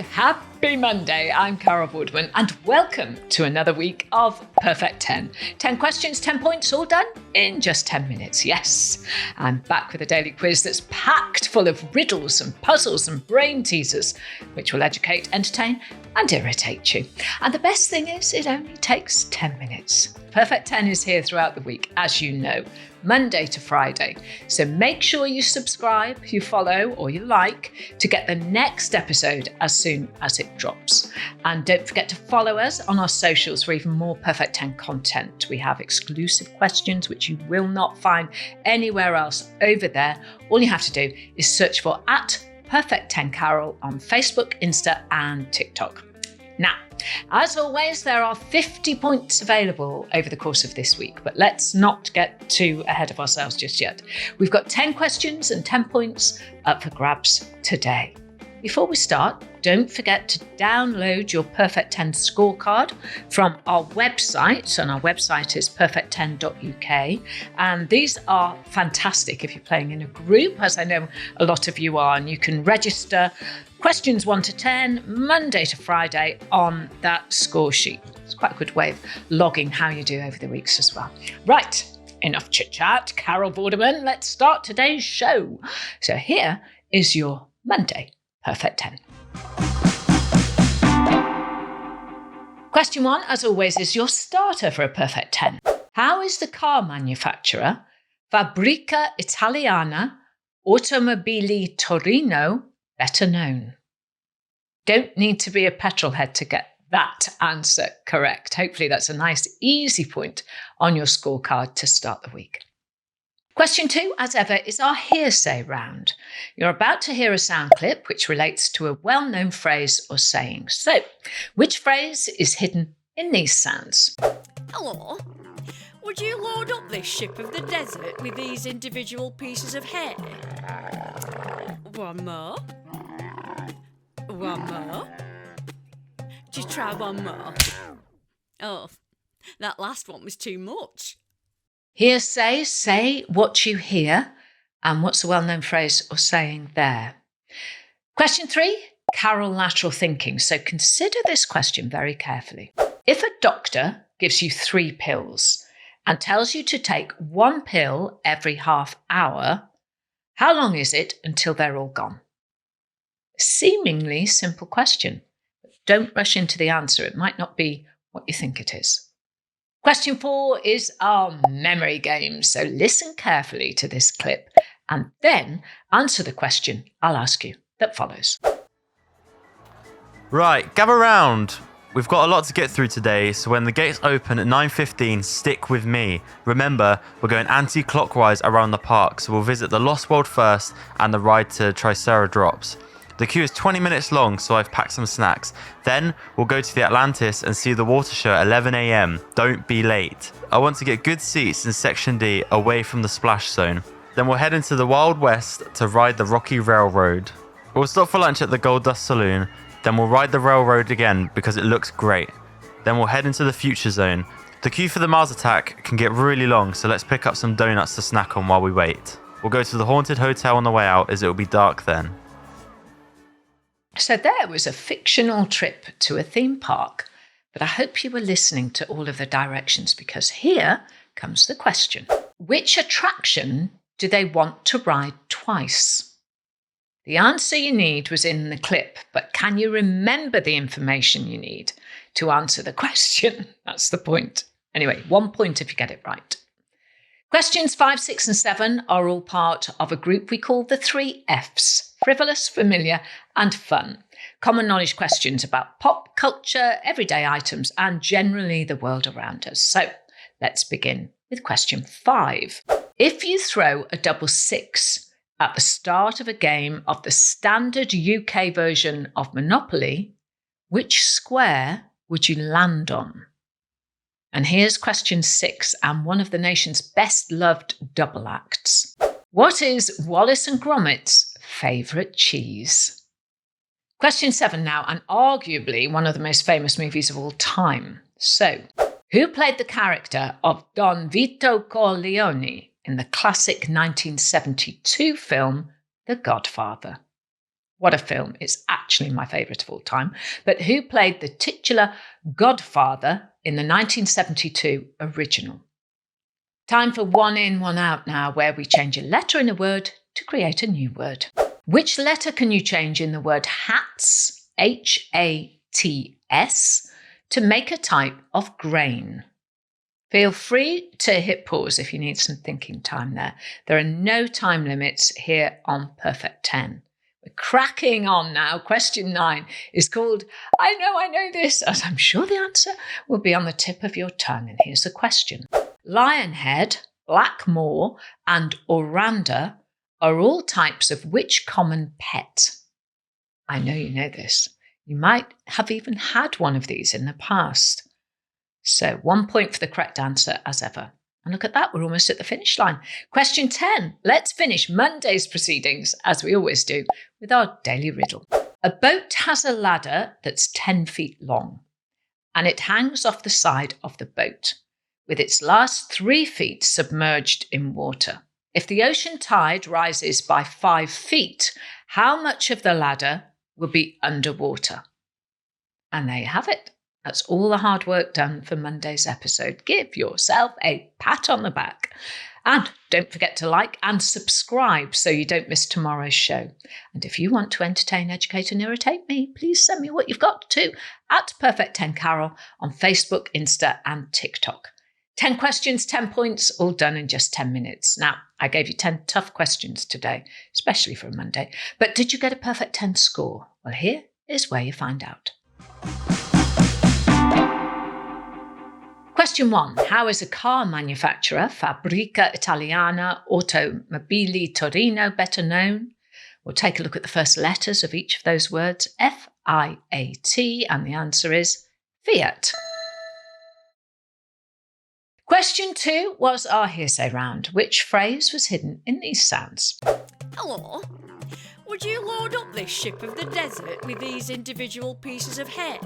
happy Monday. I'm Carol Vorderman and welcome to another week of Perfect 10. 10 questions, 10 points, all done in just 10 minutes. Yes, I'm back with a daily quiz that's packed full of riddles and puzzles and brain teasers, which will educate, entertain and irritate you. And the best thing is it only takes 10 minutes. Perfect 10 is here throughout the week, as you know, Monday to Friday. So make sure you subscribe, you follow or you like to get the next episode as soon as it drops. And don't forget to follow us on our socials for even more Perfect 10 content. We have exclusive questions which you will not find anywhere else over there. All you have to do is search for @Perfect10Carol on Facebook, Insta and TikTok. Now, as always, there are 50 points available over the course of this week, but let's not get too ahead of ourselves just yet. We've got 10 questions and 10 points up for grabs today. Before we start, don't forget to download your Perfect 10 scorecard from our website, and our website is perfect10.uk. And these are fantastic if you're playing in a group, as I know a lot of you are, and you can register questions 1 to 10, Monday to Friday on that score sheet. It's quite a good way of logging how you do over the weeks as well. Right, enough chit-chat. Carol Vorderman, let's start today's show. So here is your Monday Perfect 10. Question 1, as always, is your starter for a Perfect 10. How is the car manufacturer Fabbrica Italiana Automobili Torino better known? Don't need to be a petrol head to get that answer correct. Hopefully that's a nice easy point on your scorecard to start the week. Question 2, as ever, is our hearsay round. You're about to hear a sound clip which relates to a well-known phrase or saying. So, which phrase is hidden in these sounds? Hello. Would you load up this ship of the desert with these individual pieces of hair? One more. One more. Just try one more. Oh, that last one was too much. Hearsay, say what you hear. And what's the well-known phrase or saying there? Question 3, Carol lateral thinking. So consider this question very carefully. If a doctor gives you 3 pills and tells you to take 1 pill every half hour, how long is it until they're all gone? Seemingly simple question, but don't rush into the answer. It might not be what you think it is. Question 4 is our memory game. So listen carefully to this clip and then answer the question I'll ask you that follows. Right, gather round. We've got a lot to get through today, so when the gates open at 9:15, stick with me. Remember, we're going anti-clockwise around the park, so we'll visit the Lost World first and the ride to Triceratodrops. The queue is 20 minutes long, so I've packed some snacks. Then we'll go to the Atlantis and see the water show at 11 a.m. Don't be late. I want to get good seats in Section D away from the splash zone. Then we'll head into the Wild West to ride the Rocky Railroad. We'll stop for lunch at the Gold Dust Saloon. Then we'll ride the railroad again because it looks great. Then we'll head into the Future Zone. The queue for the Mars Attack can get really long, so let's pick up some donuts to snack on while we wait. We'll go to the Haunted Hotel on the way out as it will be dark then. So there was a fictional trip to a theme park, but I hope you were listening to all of the directions because here comes the question. Which attraction do they want to ride twice? The answer you need was in the clip, but can you remember the information you need to answer the question? That's the point. Anyway, 1 point if you get it right. Questions 5, 6 and 7 are all part of a group we call the 3 Fs. Frivolous, familiar and fun. Common knowledge questions about pop culture, everyday items and generally the world around us. So let's begin with question 5. If you throw a double 6 at the start of a game of the standard UK version of Monopoly, which square would you land on? And here's question 6 and one of the nation's best loved double acts. What is Wallace and Gromit's favourite cheese? Question 7 now, and arguably one of the most famous movies of all time. So, who played the character of Don Vito Corleone in the classic 1972 film, The Godfather? What a film. It's actually my favourite of all time. But who played the titular Godfather in the 1972 original? Time for one in, one out now, where we change a letter in a word to create a new word. Which letter can you change in the word hats, H-A-T-S, to make a type of grain? Feel free to hit pause if you need some thinking time there. There are no time limits here on Perfect 10. We're cracking on now. Question 9 is called I know this, as I'm sure the answer will be on the tip of your tongue. And here's the question. Lionhead, Blackmore, and Oranda are all types of which common pet? I know you know this. You might have even had one of these in the past. So 1 point for the correct answer as ever. And look at that, we're almost at the finish line. Question 10. Let's finish Monday's proceedings, as we always do, with our daily riddle. A boat has a ladder that's 10 feet long, and it hangs off the side of the boat, with its last 3 feet submerged in water. If the ocean tide rises by 5 feet, how much of the ladder will be underwater? And there you have it. That's all the hard work done for Monday's episode. Give yourself a pat on the back. And don't forget to like and subscribe so you don't miss tomorrow's show. And if you want to entertain, educate and irritate me, please send me what you've got to at Perfect10Carol on Facebook, Insta and TikTok. 10 questions, 10 points, all done in just 10 minutes. Now, I gave you 10 tough questions today, especially for a Monday. But did you get a perfect 10 score? Well, here is where you find out. Question 1. How is a car manufacturer, Fabbrica Italiana Automobili Torino, better known? We'll take a look at the first letters of each of those words, F-I-A-T, and the answer is Fiat. Question 2 was our hearsay round. Which phrase was hidden in these sounds? Hello. Would you load up this ship of the desert with these individual pieces of hay?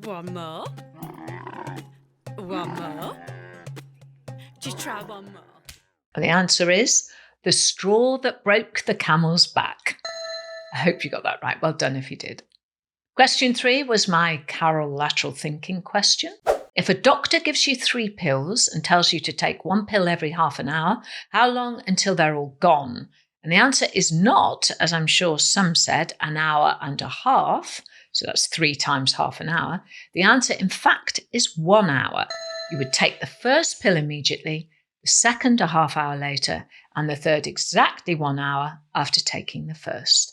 One more. One more. Just try one more. And the answer is the straw that broke the camel's back. I hope you got that right. Well done if you did. Question 3 was my Carol lateral thinking question. If a doctor gives you 3 pills and tells you to take 1 pill every half an hour, how long until they're all gone? And the answer is not, as I'm sure some said, an hour and a half. So that's 3 times half an hour. The answer, in fact, is 1 hour. You would take the first pill immediately, the second a half hour later, and the third exactly 1 hour after taking the first.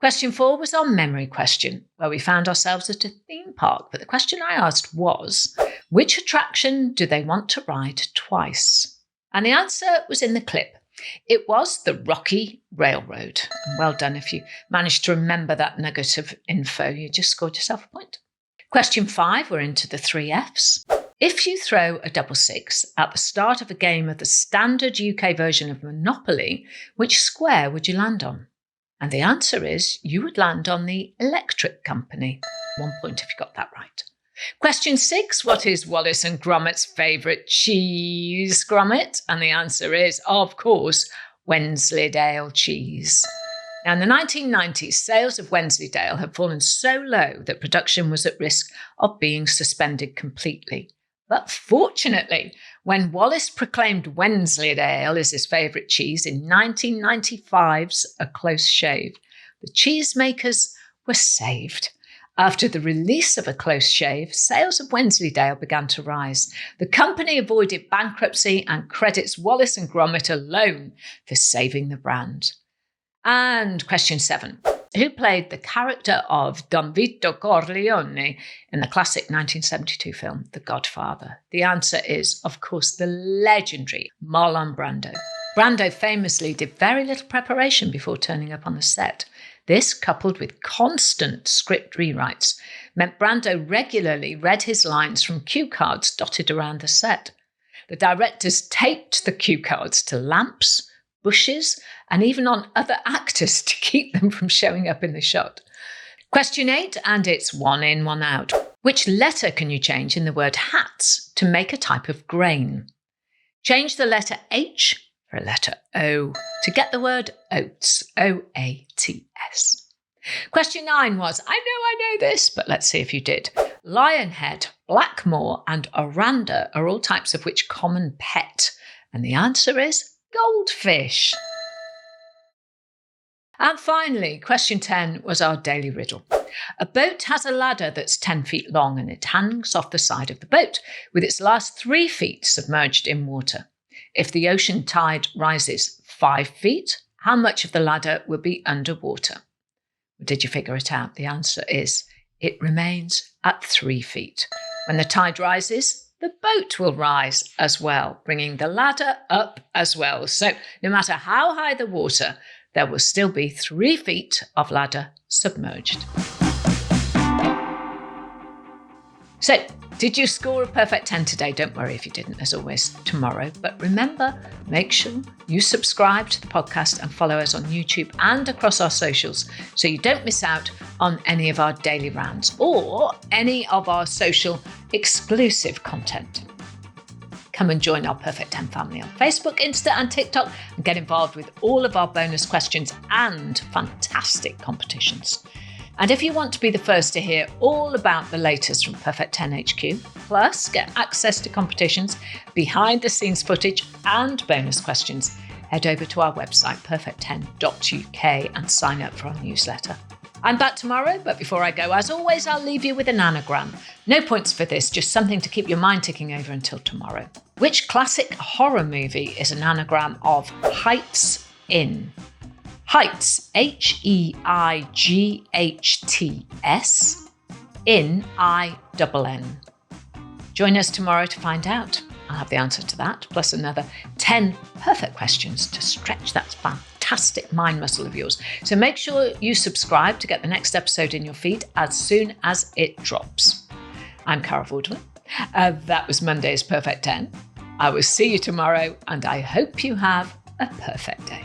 Question 4 was our memory question, where we found ourselves at a theme park. But the question I asked was, which attraction do they want to ride twice? And the answer was in the clip. It was the Rocky Railroad. And well done if you managed to remember that nugget of info. You just scored yourself a point. Question 5, we're into the 3 Fs. If you throw a double 6 at the start of a game of the standard UK version of Monopoly, which square would you land on? And the answer is you would land on the electric company. 1 point if you got that right. Question 6, what is Wallace and Gromit's favourite cheese, Gromit? And the answer is, of course, Wensleydale cheese. Now, in the 1990s, sales of Wensleydale had fallen so low that production was at risk of being suspended completely. But fortunately, when Wallace proclaimed Wensleydale as his favourite cheese in 1995's A Close Shave, the cheesemakers were saved. After the release of A Close Shave, sales of Wensleydale began to rise. The company avoided bankruptcy and credits Wallace and Gromit alone for saving the brand. And question 7. Who played the character of Don Vito Corleone in the classic 1972 film, The Godfather? The answer is, of course, the legendary Marlon Brando. Brando famously did very little preparation before turning up on the set. This, coupled with constant script rewrites, meant Brando regularly read his lines from cue cards dotted around the set. The directors taped the cue cards to lamps, bushes, and even on other actors to keep them from showing up in the shot. Question 8, and it's 1 in, 1 out. Which letter can you change in the word hats to make a type of grain? Change the letter H for a letter O to get the word oats, O-A-T-S. Question 9 was, I know this, but let's see if you did. Lionhead, Blackmore and Oranda are all types of which common pet? And the answer is goldfish. And finally, question 10 was our daily riddle. A boat has a ladder that's 10 feet long and it hangs off the side of the boat with its last 3 feet submerged in water. If the ocean tide rises 5 feet, how much of the ladder will be underwater? Did you figure it out? The answer is it remains at 3 feet. When the tide rises, the boat will rise as well, bringing the ladder up as well. So no matter how high the water, there will still be 3 feet of ladder submerged. So, did you score a perfect 10 today? Don't worry if you didn't, there's always tomorrow. But remember, make sure you subscribe to the podcast and follow us on YouTube and across our socials so you don't miss out on any of our daily rounds or any of our social exclusive content. Come and join our Perfect 10 family on Facebook, Insta and TikTok and get involved with all of our bonus questions and fantastic competitions. And if you want to be the first to hear all about the latest from Perfect 10 HQ, plus get access to competitions, behind the scenes footage and bonus questions, head over to our website perfect10.uk and sign up for our newsletter. I'm back tomorrow, but before I go, as always, I'll leave you with an anagram. No points for this, just something to keep your mind ticking over until tomorrow. Which classic horror movie is an anagram of Heights in? Heights, Heights, in I-N-N. Join us tomorrow to find out. I'll have the answer to that, plus another 10 perfect questions to stretch that fantastic mind muscle of yours. So make sure you subscribe to get the next episode in your feed as soon as it drops. I'm Carol Vorderman. That was Monday's Perfect 10. I will see you tomorrow, and I hope you have a perfect day.